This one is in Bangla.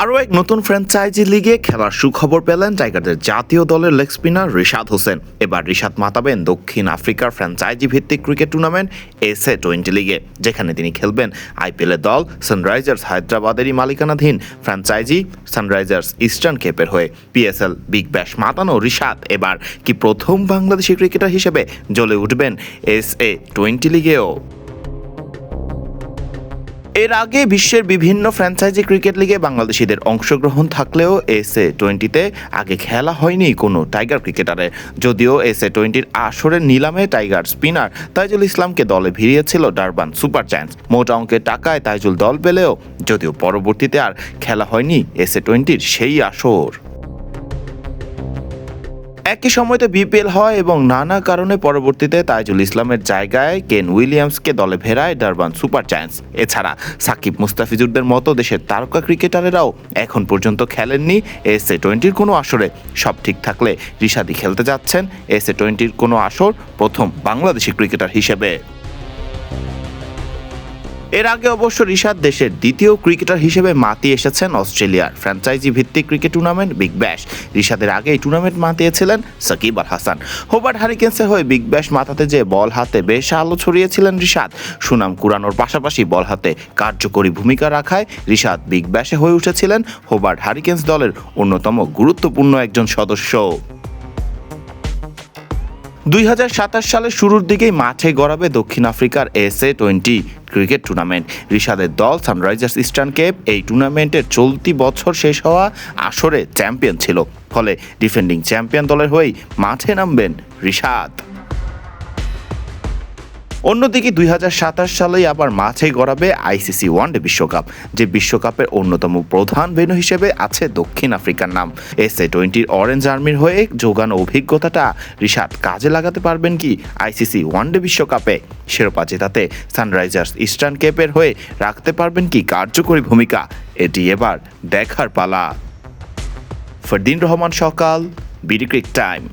আরও এক নতুন ফ্র্যাঞ্চাইজি লিগে খেলার সুখবর পেলেন টাইগারদের জাতীয় দলের লেগ স্পিনার রিশাদ হোসেন। এবার রিশাদ মাতাবেন দক্ষিণ আফ্রিকার ফ্র্যাঞ্চাইজি ভিত্তিক ক্রিকেট টুর্নামেন্ট SA-20 লিগে, যেখানে তিনি খেলবেন আইপিএলের দল সানরাইজার্স হায়দ্রাবাদেরই মালিকানাধীন ফ্র্যাঞ্চাইজি সানরাইজার্স ইস্টার্ন কেপের হয়ে। PSL বিগ ব্যাশ মাতানো রিশাদ এবার কি প্রথম বাংলাদেশি ক্রিকেটার হিসেবে জ্বলে উঠবেন SA-20 লিগেও? এর আগে বিশ্বের বিভিন্ন ফ্র্যাঞ্চাইজি ক্রিকেট লিগে বাংলাদেশিদের অংশগ্রহণ থাকলেও SA-20-তে আগে খেলা হয়নি কোনো টাইগার ক্রিকেটারের। যদিও SA-20-র আসরের নিলামে টাইগার স্পিনার তাইজুল ইসলামকে দলে ভিড়িয়েছিল ডারবান সুপার জায়ান্টস। মোটা অঙ্কের টাকায় তাইজুল দল পেলেও যদিও পরবর্তীতে আর খেলা হয়নি SA-20-র সেই আসর। একই সময়তে বিপিএল হয় এবং নানা কারণে পরবর্তীতে তাইজুল ইসলামের জায়গায় কেন উইলিয়ামসকে দলে ফেরায় ডারবান সুপার জায়ান্টস। এছাড়া সাকিব মুস্তাফিজুরদের মতো দেশের তারকা ক্রিকেটারেরাও এখন পর্যন্ত খেলেননি SA-20-র কোনো আসরে। সব ঠিক থাকলে রিশাদই খেলতে যাচ্ছেন SA-20-র কোনো আসর প্রথম বাংলাদেশি ক্রিকেটার হিসেবে। এর আগে অবশ্য রিশাদ দেশের দ্বিতীয় ক্রিকেটার হিসেবে মাতিয়ে এসেছেন অস্ট্রেলিয়ার ফ্র্যাঞ্চাইজি ভিত্তিক ক্রিকেট টুর্নামেন্ট বিগ ব্যাশ। রিশাদের আগে এই টুর্নামেন্ট মাতিয়েছিলেন সাকিব আল হাসান। হোবার্ট হারিকেন্সের হয়ে বিগ ব্যাশ মাতাতে যে বল হাতে বেশ আলো ছড়িয়েছিলেন রিশাদ। সুনাম কুড়ানোর পাশাপাশি বল হাতে কার্যকরী ভূমিকা রাখায় রিশাদ বিগ ব্যাশে হয়ে উঠেছিলেন হোবার্ট হারিকেন্স দলের অন্যতম গুরুত্বপূর্ণ একজন সদস্য। 2027 সালের শুরুর দিকেই মাঠে গড়াবে দক্ষিণ আফ্রিকার SA-20 ক্রিকেট টুর্নামেন্ট। রিশাদের দল সানরাইজার্স ইস্টার্ন কেপ এই টুর্নামেন্টের চলতি বছর শেষ হওয়া আসরে চ্যাম্পিয়ন ছিল, ফলে ডিফেন্ডিং চ্যাম্পিয়ন দলের হয়েই মাঠে নামবেন রিশাদ। অন্যদিকে 2027 সালেই আবার মাঠে গড়াবে ICC ওয়ানডে বিশ্বকাপ, যে বিশ্বকাপের অন্যতম প্রধান ভেন্যু হিসেবে আছে দক্ষিণ আফ্রিকার নাম। SA-20-র অরেঞ্জ আর্মির হয়ে যোগানো অভিজ্ঞতাটা রিশাদ কাজে লাগাতে পারবেন কি ICC ওয়ানডে বিশ্বকাপে? শিরোপা জেতাতে সানরাইজার্স ইস্টার্ন কেপের হয়ে রাখতে পারবেন কি কার্যকরী ভূমিকা? এটি এবার দেখার পালা। ফরদিন রহমান সকাল, বিডি ক্রিক টাইম।